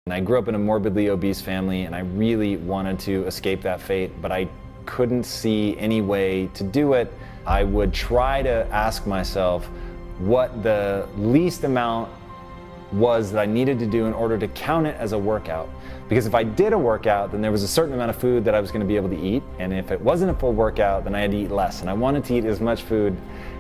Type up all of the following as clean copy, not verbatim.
And I grew up in a morbidly obese family, and I really wanted to escape that fate, but I couldn't see any way to do it. I would try to ask myself what the least amount was that I needed to do in order to count it as a workout. Because if I did a workout, then there was a certain amount of food that I was going to be able to eat, and if it wasn't a full workout, then I had to eat less. And I wanted to eat as much food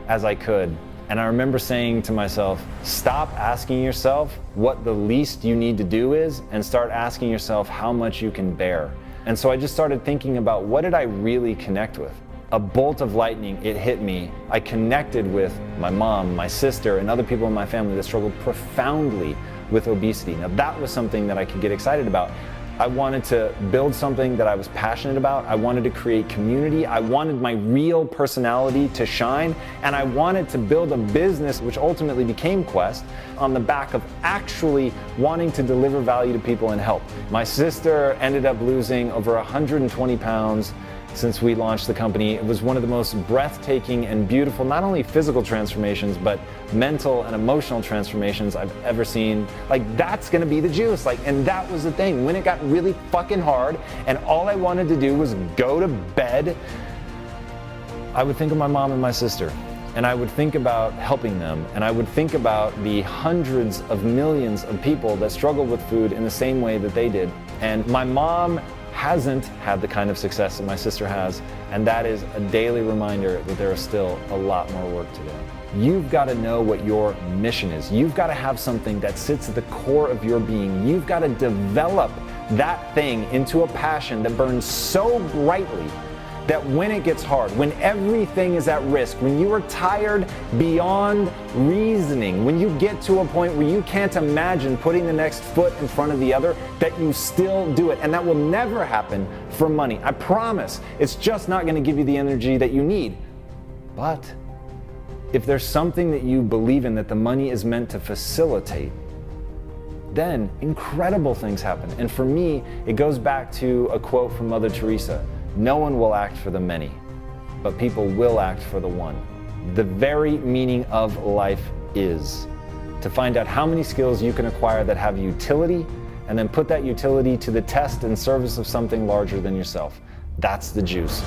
as I could. And I remember saying to myself, stop asking yourself what the least you need to do is, and start asking yourself how much you can bear. And so I just started thinking about, what did I really connect with? A bolt of lightning, it hit me. I connected with my mom, my sister, and other people in my family that struggled profoundly with obesity. Now that was something that I could get excited about. I wanted to build something that I was passionate about. I wanted to create community. I wanted my real personality to shine. And I wanted to build a business, which ultimately became Quest, on the back of actually wanting to deliver value to people and help. My sister ended up losing over 120 pounds since we launched the company. It was one of the most breathtaking and beautiful, not only physical transformations, but mental and emotional transformations I've ever seen. Like, that's gonna be the juice. Like, and that was the thing. When it got really fucking hard and all I wanted to do was go to bed, I would think of my mom and my sister. And I would think about helping them. And I would think about the hundreds of millions of people that struggle with food in the same way that they did. And my mom hasn't had the kind of success that my sister has, and that is a daily reminder that there is still a lot more work to do. You've got to know what your mission is. You've got to have something that sits at the core of your being. You've got to develop that thing into a passion that burns so brightly that when it gets hard, when everything is at risk, when you are tired beyond reasoning, when you get to a point where you can't imagine putting the next foot in front of the other, that you still do it. And that will never happen for money. I promise. It's just not going to give you the energy that you need. But if there's something that you believe in that the money is meant to facilitate, then incredible things happen. And for me, it goes back to a quote from Mother Teresa. No one will act for the many, but people will act for the one. The very meaning of life is to find out how many skills you can acquire that have utility, and then put that utility to the test in service of something larger than yourself. That's the juice.